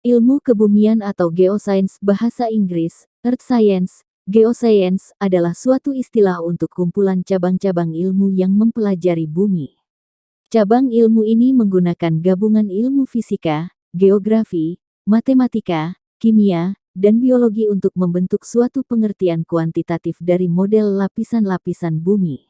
Ilmu kebumian atau geoscience bahasa Inggris, Earth Science, Geoscience adalah suatu istilah untuk kumpulan cabang-cabang ilmu yang mempelajari bumi. Cabang ilmu ini menggunakan gabungan ilmu fisika, geografi, matematika, kimia, dan biologi untuk membentuk suatu pengertian kuantitatif dari model lapisan-lapisan bumi.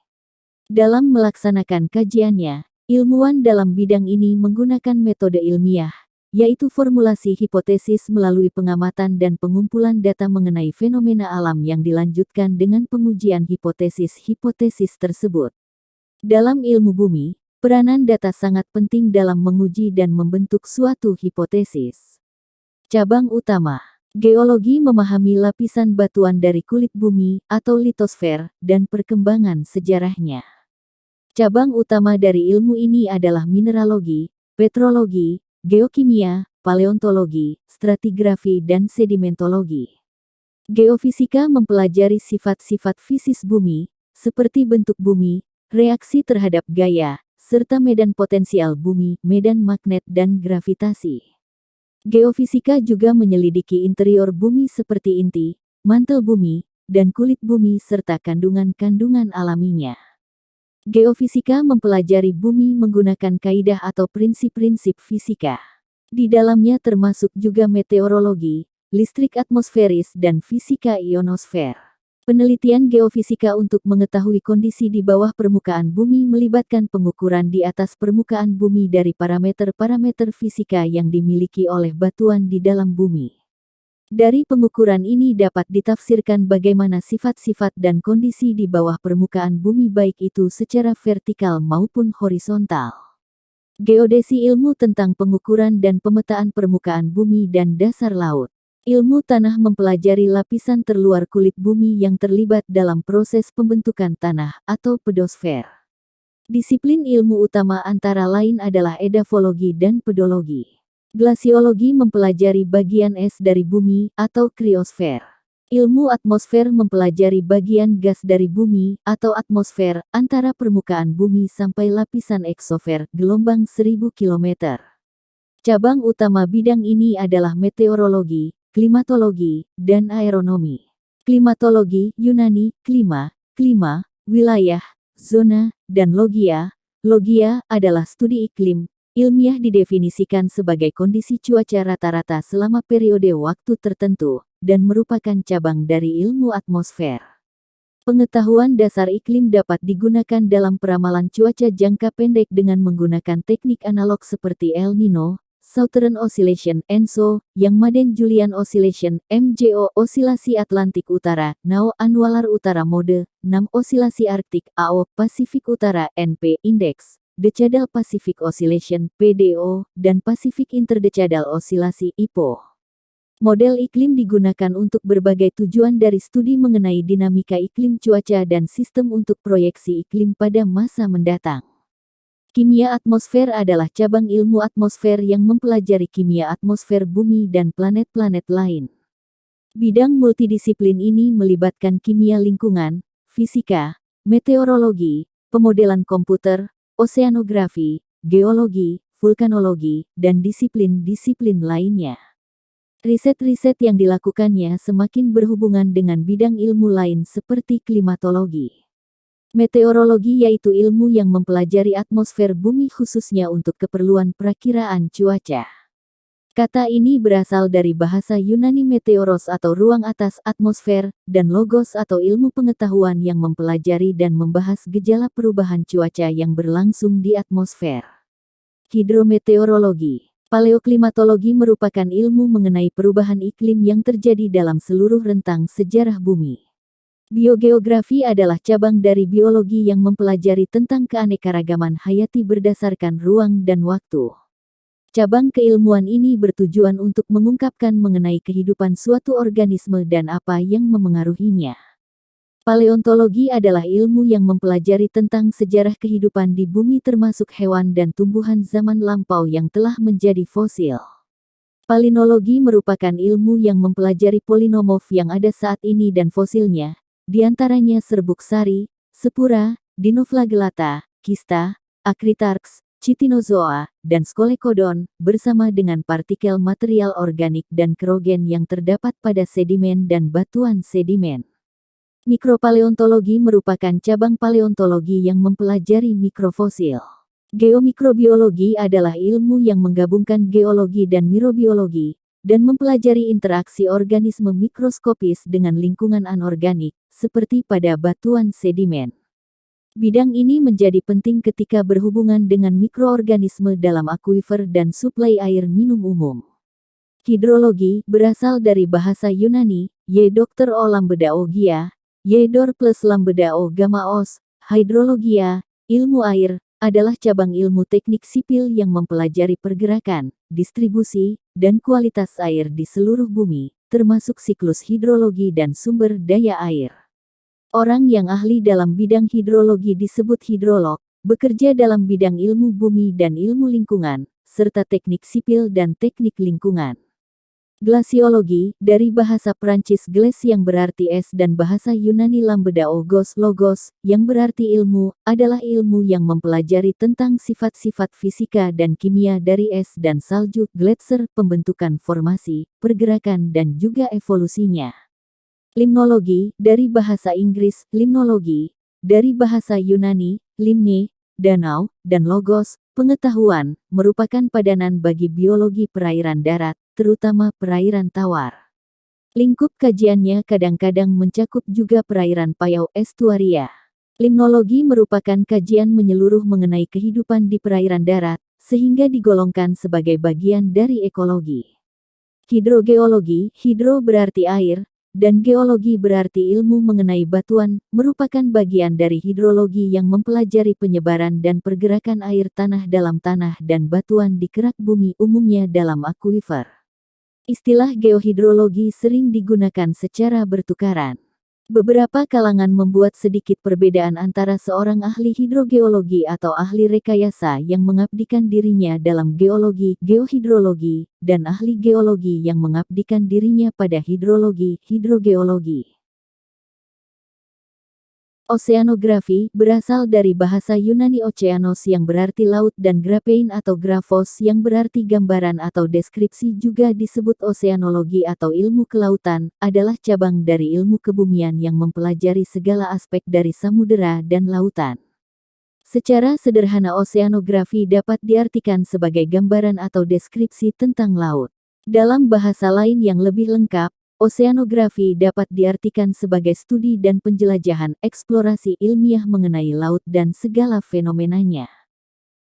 Dalam melaksanakan kajiannya, ilmuwan dalam bidang ini menggunakan metode ilmiah, yaitu formulasi hipotesis melalui pengamatan dan pengumpulan data mengenai fenomena alam yang dilanjutkan dengan pengujian hipotesis-hipotesis tersebut. Dalam ilmu bumi, peranan data sangat penting dalam menguji dan membentuk suatu hipotesis. Cabang utama geologi memahami lapisan batuan dari kulit bumi atau litosfer dan perkembangan sejarahnya. Cabang utama dari ilmu ini adalah mineralogi, petrologi, geokimia, paleontologi, stratigrafi dan sedimentologi. Geofisika mempelajari sifat-sifat fisis bumi, seperti bentuk bumi, reaksi terhadap gaya, serta medan potensial bumi, medan magnet dan gravitasi. Geofisika juga menyelidiki interior bumi seperti inti, mantel bumi, dan kulit bumi serta kandungan-kandungan alaminya. Geofisika mempelajari bumi menggunakan kaidah atau prinsip-prinsip fisika. Di dalamnya termasuk juga meteorologi, listrik atmosferis dan fisika ionosfer. Penelitian geofisika untuk mengetahui kondisi di bawah permukaan bumi melibatkan pengukuran di atas permukaan bumi dari parameter-parameter fisika yang dimiliki oleh batuan di dalam bumi. Dari pengukuran ini dapat ditafsirkan bagaimana sifat-sifat dan kondisi di bawah permukaan bumi baik itu secara vertikal maupun horizontal. Geodesi ilmu tentang pengukuran dan pemetaan permukaan bumi dan dasar laut. Ilmu tanah mempelajari lapisan terluar kulit bumi yang terlibat dalam proses pembentukan tanah atau pedosfer. Disiplin ilmu utama antara lain adalah edafologi dan pedologi. Glasiologi mempelajari bagian es dari bumi atau kriosfer. Ilmu atmosfer mempelajari bagian gas dari bumi atau atmosfer antara permukaan bumi sampai lapisan eksosfer gelombang 1000 km. Cabang utama bidang ini adalah meteorologi, klimatologi, dan aeronomi. Klimatologi, Yunani, klima, wilayah, zona, dan logia. Logia adalah studi iklim. Ilmiah didefinisikan sebagai kondisi cuaca rata-rata selama periode waktu tertentu, dan merupakan cabang dari ilmu atmosfer. Pengetahuan dasar iklim dapat digunakan dalam peramalan cuaca jangka pendek dengan menggunakan teknik analog seperti El Nino, Southern Oscillation (ENSO), yang Madden-Julian Oscillation (MJO), osilasi Atlantik Utara (NAO), Anualar Utara Mode 6, osilasi Arktik (AO), Pasifik Utara (NP) Index, Decadal Pacific Oscillation (PDO), dan Pacific Interdecadal Oscillation (IPO). Model iklim digunakan untuk berbagai tujuan dari studi mengenai dinamika iklim cuaca dan sistem untuk proyeksi iklim pada masa mendatang. Kimia atmosfer adalah cabang ilmu atmosfer yang mempelajari kimia atmosfer bumi dan planet-planet lain. Bidang multidisiplin ini melibatkan kimia lingkungan, fisika, meteorologi, pemodelan komputer, oseanografi, geologi, vulkanologi, dan disiplin-disiplin lainnya. Riset-riset yang dilakukannya semakin berhubungan dengan bidang ilmu lain seperti klimatologi. Meteorologi yaitu ilmu yang mempelajari atmosfer bumi khususnya untuk keperluan perakiraan cuaca. Kata ini berasal dari bahasa Yunani meteoros atau ruang atas atmosfer, dan logos atau ilmu pengetahuan yang mempelajari dan membahas gejala perubahan cuaca yang berlangsung di atmosfer. Hidrometeorologi, paleoklimatologi merupakan ilmu mengenai perubahan iklim yang terjadi dalam seluruh rentang sejarah bumi. Biogeografi adalah cabang dari biologi yang mempelajari tentang keanekaragaman hayati berdasarkan ruang dan waktu. Cabang keilmuan ini bertujuan untuk mengungkapkan mengenai kehidupan suatu organisme dan apa yang memengaruhinya. Paleontologi adalah ilmu yang mempelajari tentang sejarah kehidupan di bumi termasuk hewan dan tumbuhan zaman lampau yang telah menjadi fosil. Palinologi merupakan ilmu yang mempelajari polinomorf yang ada saat ini dan fosilnya, diantaranya serbuk sari, sepura, dinoflagellata, kista, Acritarchs, Chitinozoa, dan Skolekodon, bersama dengan partikel material organik dan kerogen yang terdapat pada sedimen dan batuan sedimen. Mikropaleontologi merupakan cabang paleontologi yang mempelajari mikrofosil. Geomikrobiologi adalah ilmu yang menggabungkan geologi dan mirobiologi, dan mempelajari interaksi organisme mikroskopis dengan lingkungan anorganik, seperti pada batuan sedimen. Bidang ini menjadi penting ketika berhubungan dengan mikroorganisme dalam akuifer dan suplai air minum umum. Hidrologi berasal dari bahasa Yunani, Dr. O Lambedaogia, Dor plus Lambedao Gamaos, hydrologia, ilmu air, adalah cabang ilmu teknik sipil yang mempelajari pergerakan, distribusi, dan kualitas air di seluruh bumi, termasuk siklus hidrologi dan sumber daya air. Orang yang ahli dalam bidang hidrologi disebut hidrolog, bekerja dalam bidang ilmu bumi dan ilmu lingkungan, serta teknik sipil dan teknik lingkungan. Glasiologi, dari bahasa Prancis glace yang berarti es dan bahasa Yunani lambedaogos logos, yang berarti ilmu, adalah ilmu yang mempelajari tentang sifat-sifat fisika dan kimia dari es dan salju, gletser, pembentukan formasi, pergerakan dan juga evolusinya. Limnologi, dari bahasa Inggris, limnologi, dari bahasa Yunani, limne, danau, dan logos, pengetahuan, merupakan padanan bagi biologi perairan darat, terutama perairan tawar. Lingkup kajiannya kadang-kadang mencakup juga perairan payau estuaria. Limnologi merupakan kajian menyeluruh mengenai kehidupan di perairan darat, sehingga digolongkan sebagai bagian dari ekologi. Hidrogeologi, hidro berarti air, dan geologi berarti ilmu mengenai batuan, merupakan bagian dari hidrologi yang mempelajari penyebaran dan pergerakan air tanah dalam tanah dan batuan di kerak bumi umumnya dalam akuifer. Istilah geohidrologi sering digunakan secara bertukaran. Beberapa kalangan membuat sedikit perbedaan antara seorang ahli hidrogeologi atau ahli rekayasa yang mengabdikan dirinya dalam geologi, geohidrologi, dan ahli geologi yang mengabdikan dirinya pada hidrologi, hidrogeologi. Oseanografi berasal dari bahasa Yunani oceanos yang berarti laut dan graphein atau graphos yang berarti gambaran atau deskripsi, juga disebut oseanologi atau ilmu kelautan, adalah cabang dari ilmu kebumian yang mempelajari segala aspek dari samudera dan lautan. Secara sederhana oseanografi dapat diartikan sebagai gambaran atau deskripsi tentang laut. Dalam bahasa lain yang lebih lengkap, oseanografi dapat diartikan sebagai studi dan penjelajahan eksplorasi ilmiah mengenai laut dan segala fenomenanya.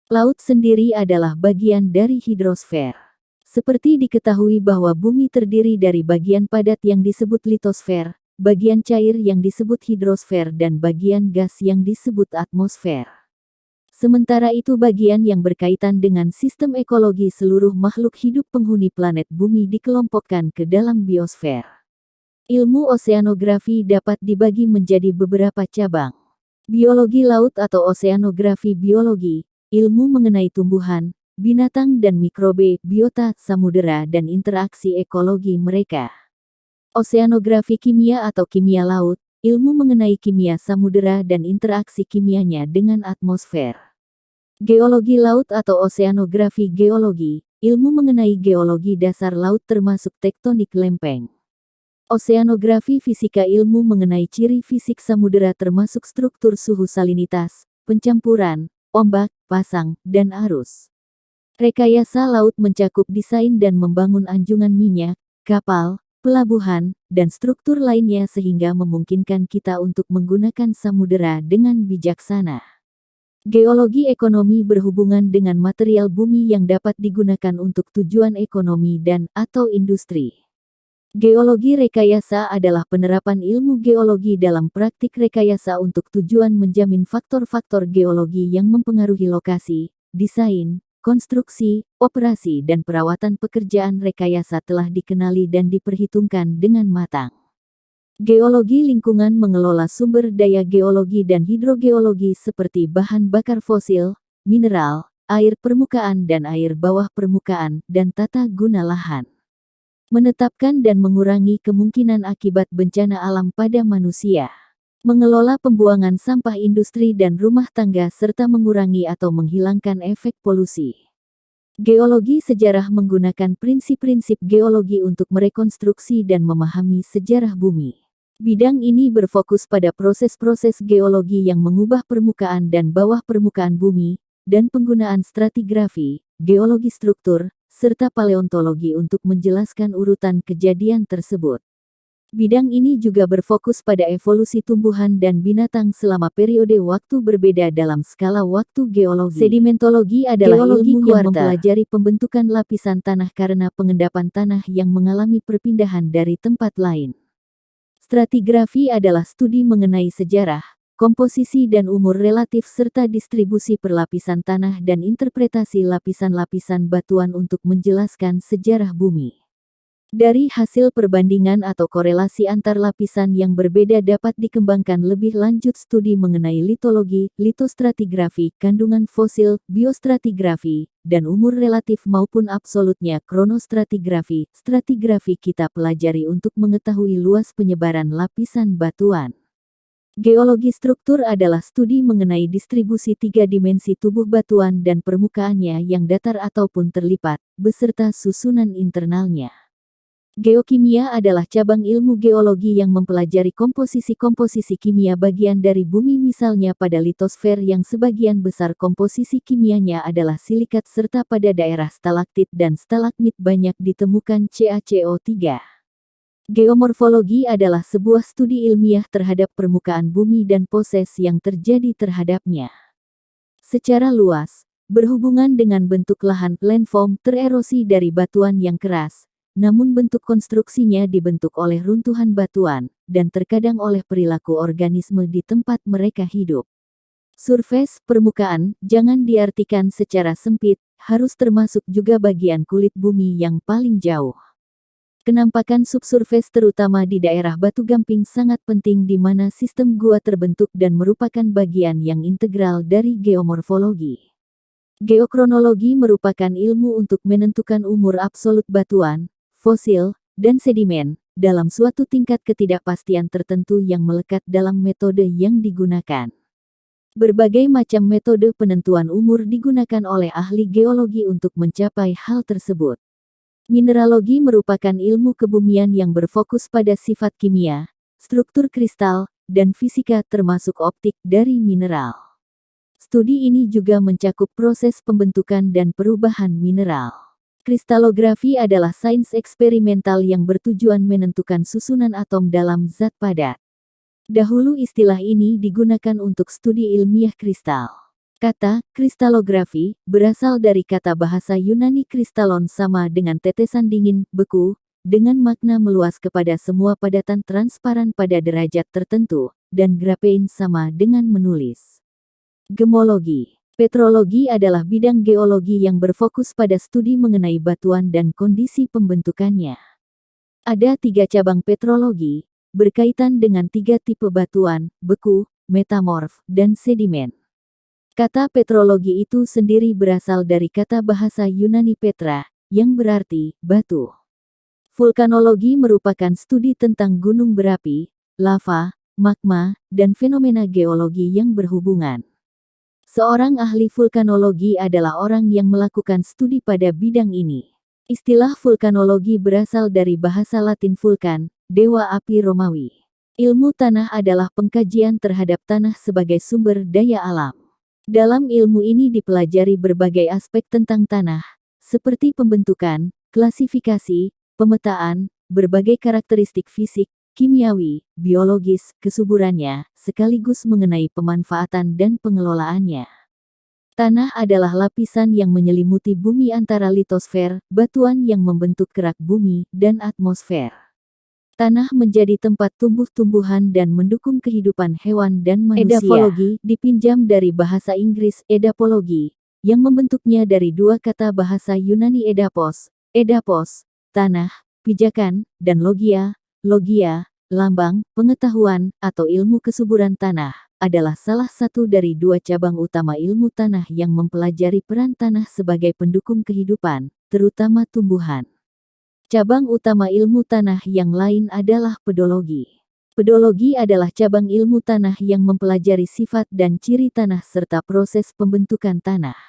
Laut sendiri adalah bagian dari hidrosfer. Seperti diketahui bahwa bumi terdiri dari bagian padat yang disebut litosfer, bagian cair yang disebut hidrosfer dan bagian gas yang disebut atmosfer. Sementara itu bagian yang berkaitan dengan sistem ekologi seluruh makhluk hidup penghuni planet bumi dikelompokkan ke dalam biosfer. Ilmu oseanografi dapat dibagi menjadi beberapa cabang. Biologi laut atau oseanografi biologi, ilmu mengenai tumbuhan, binatang dan mikrobe, biota, samudera dan interaksi ekologi mereka. Oseanografi kimia atau kimia laut, ilmu mengenai kimia samudera dan interaksi kimianya dengan atmosfer. Geologi laut atau oseanografi geologi, ilmu mengenai geologi dasar laut termasuk tektonik lempeng. Oseanografi fisika, ilmu mengenai ciri fisik samudera termasuk struktur suhu salinitas, pencampuran, ombak, pasang, dan arus. Rekayasa laut mencakup desain dan membangun anjungan minyak, kapal, pelabuhan, dan struktur lainnya sehingga memungkinkan kita untuk menggunakan samudera dengan bijaksana. Geologi ekonomi berhubungan dengan material bumi yang dapat digunakan untuk tujuan ekonomi dan/atau industri. Geologi rekayasa adalah penerapan ilmu geologi dalam praktik rekayasa untuk tujuan menjamin faktor-faktor geologi yang mempengaruhi lokasi, desain, konstruksi, operasi dan perawatan pekerjaan rekayasa telah dikenali dan diperhitungkan dengan matang. Geologi lingkungan mengelola sumber daya geologi dan hidrogeologi seperti bahan bakar fosil, mineral, air permukaan dan air bawah permukaan, dan tata guna lahan. Menetapkan dan mengurangi kemungkinan akibat bencana alam pada manusia. mengelola pembuangan sampah industri dan rumah tangga serta mengurangi atau menghilangkan efek polusi. Geologi sejarah menggunakan prinsip-prinsip geologi untuk merekonstruksi dan memahami sejarah bumi. Bidang ini berfokus pada proses-proses geologi yang mengubah permukaan dan bawah permukaan bumi, dan penggunaan stratigrafi, geologi struktur, serta paleontologi untuk menjelaskan urutan kejadian tersebut. Bidang ini juga berfokus pada evolusi tumbuhan dan binatang selama periode waktu berbeda dalam skala waktu geologi. Sedimentologi adalah ilmu yang mempelajari pembentukan lapisan tanah karena pengendapan tanah yang mengalami perpindahan dari tempat lain. Stratigrafi adalah studi mengenai sejarah, komposisi dan umur relatif serta distribusi perlapisan tanah dan interpretasi lapisan-lapisan batuan untuk menjelaskan sejarah bumi. Dari hasil perbandingan atau korelasi antar lapisan yang berbeda dapat dikembangkan lebih lanjut studi mengenai litologi, litostratigrafi, kandungan fosil, biostratigrafi, dan umur relatif maupun absolutnya kronostratigrafi. Stratigrafi kita pelajari untuk mengetahui luas penyebaran lapisan batuan. Geologi struktur adalah studi mengenai distribusi tiga dimensi tubuh batuan dan permukaannya yang datar ataupun terlipat, beserta susunan internalnya. Geokimia adalah cabang ilmu geologi yang mempelajari komposisi-komposisi kimia bagian dari bumi misalnya pada litosfer yang sebagian besar komposisi kimianya adalah silikat serta pada daerah stalaktit dan stalagmit banyak ditemukan CaCO3. Geomorfologi adalah sebuah studi ilmiah terhadap permukaan bumi dan proses yang terjadi terhadapnya. Secara luas, berhubungan dengan bentuk lahan landform tererosi dari batuan yang keras, namun bentuk konstruksinya dibentuk oleh runtuhan batuan, dan terkadang oleh perilaku organisme di tempat mereka hidup. Surface, permukaan, jangan diartikan secara sempit, harus termasuk juga bagian kulit bumi yang paling jauh. Kenampakan subsurface terutama di daerah batu gamping sangat penting di mana sistem gua terbentuk dan merupakan bagian yang integral dari geomorfologi. Geokronologi merupakan ilmu untuk menentukan umur absolut batuan, fosil, dan sedimen, dalam suatu tingkat ketidakpastian tertentu yang melekat dalam metode yang digunakan. Berbagai macam metode penentuan umur digunakan oleh ahli geologi untuk mencapai hal tersebut. Mineralogi merupakan ilmu kebumian yang berfokus pada sifat kimia, struktur kristal, dan fisika termasuk optik dari mineral. Studi ini juga mencakup proses pembentukan dan perubahan mineral. Kristalografi adalah sains eksperimental yang bertujuan menentukan susunan atom dalam zat padat. Dahulu istilah ini digunakan untuk studi ilmiah kristal. Kata kristalografi berasal dari kata bahasa Yunani kristalon sama dengan tetesan dingin, beku, dengan makna meluas kepada semua padatan transparan pada derajat tertentu, dan graphein sama dengan menulis. Gemologi. Petrologi adalah bidang geologi yang berfokus pada studi mengenai batuan dan kondisi pembentukannya. Ada 3 cabang petrologi, berkaitan dengan 3 tipe batuan, beku, metamorf, dan sedimen. Kata petrologi itu sendiri berasal dari kata bahasa Yunani petra, yang berarti batu. Vulkanologi merupakan studi tentang gunung berapi, lava, magma, dan fenomena geologi yang berhubungan. Seorang ahli vulkanologi adalah orang yang melakukan studi pada bidang ini. Istilah vulkanologi berasal dari bahasa Latin vulkan, dewa api Romawi. Ilmu tanah adalah pengkajian terhadap tanah sebagai sumber daya alam. Dalam ilmu ini dipelajari berbagai aspek tentang tanah, seperti pembentukan, klasifikasi, pemetaan, berbagai karakteristik fisik, kimiawi, biologis, kesuburannya, sekaligus mengenai pemanfaatan dan pengelolaannya. Tanah adalah lapisan yang menyelimuti bumi antara litosfer, batuan yang membentuk kerak bumi, dan atmosfer. Tanah menjadi tempat tumbuh-tumbuhan dan mendukung kehidupan hewan dan manusia. Edapologi dipinjam dari bahasa Inggris edapologi, yang membentuknya dari 2 kata bahasa Yunani edapos, tanah, pijakan, dan logia, lambang, pengetahuan, atau ilmu kesuburan tanah, adalah salah satu dari 2 cabang utama ilmu tanah yang mempelajari peran tanah sebagai pendukung kehidupan, terutama tumbuhan. Cabang utama ilmu tanah yang lain adalah pedologi. Pedologi adalah cabang ilmu tanah yang mempelajari sifat dan ciri tanah serta proses pembentukan tanah.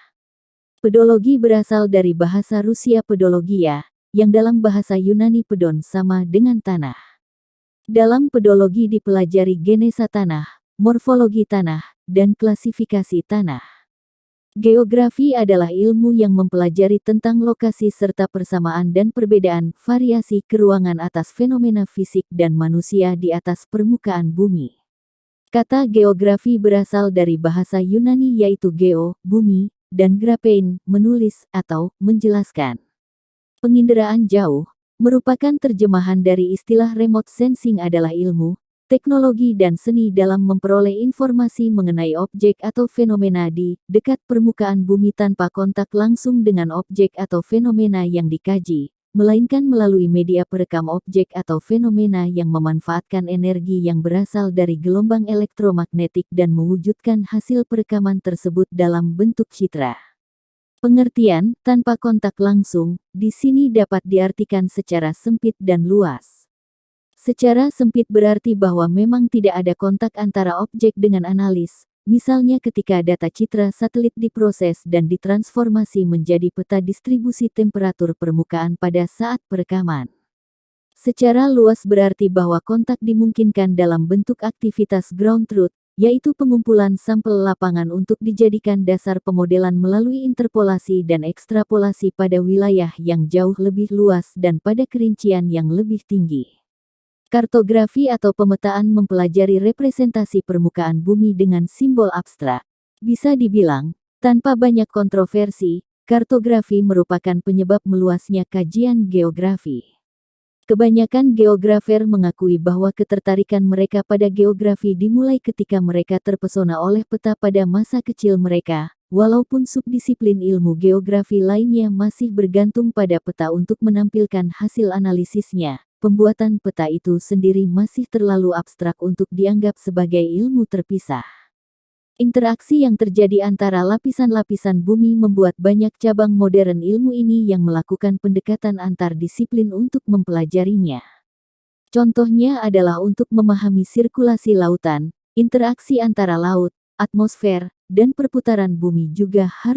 Pedologi berasal dari bahasa Rusia pedologia, yang dalam bahasa Yunani pedon sama dengan tanah. Dalam pedologi dipelajari genesa tanah, morfologi tanah, dan klasifikasi tanah. Geografi adalah ilmu yang mempelajari tentang lokasi serta persamaan dan perbedaan variasi keruangan atas fenomena fisik dan manusia di atas permukaan bumi. Kata geografi berasal dari bahasa Yunani yaitu geo, bumi, dan graphein, menulis atau menjelaskan. Penginderaan jauh merupakan terjemahan dari istilah remote sensing adalah ilmu, teknologi dan seni dalam memperoleh informasi mengenai objek atau fenomena di dekat permukaan bumi tanpa kontak langsung dengan objek atau fenomena yang dikaji, melainkan melalui media perekam objek atau fenomena yang memanfaatkan energi yang berasal dari gelombang elektromagnetik dan mewujudkan hasil perekaman tersebut dalam bentuk citra. Pengertian tanpa kontak langsung di sini dapat diartikan secara sempit dan luas. Secara sempit berarti bahwa memang tidak ada kontak antara objek dengan analis, misalnya ketika data citra satelit diproses dan ditransformasi menjadi peta distribusi temperatur permukaan pada saat perekaman. Secara luas berarti bahwa kontak dimungkinkan dalam bentuk aktivitas ground truth, yaitu pengumpulan sampel lapangan untuk dijadikan dasar pemodelan melalui interpolasi dan ekstrapolasi pada wilayah yang jauh lebih luas dan pada kerincian yang lebih tinggi. Kartografi atau pemetaan mempelajari representasi permukaan bumi dengan simbol abstrak. Bisa dibilang, tanpa banyak kontroversi, kartografi merupakan penyebab meluasnya kajian geografi. Kebanyakan geografer mengakui bahwa ketertarikan mereka pada geografi dimulai ketika mereka terpesona oleh peta pada masa kecil mereka, walaupun subdisiplin ilmu geografi lainnya masih bergantung pada peta untuk menampilkan hasil analisisnya. Pembuatan peta itu sendiri masih terlalu abstrak untuk dianggap sebagai ilmu terpisah. Interaksi yang terjadi antara lapisan-lapisan bumi membuat banyak cabang modern ilmu ini yang melakukan pendekatan antar disiplin untuk mempelajarinya. Contohnya adalah untuk memahami sirkulasi lautan, interaksi antara laut, atmosfer, dan perputaran bumi juga harus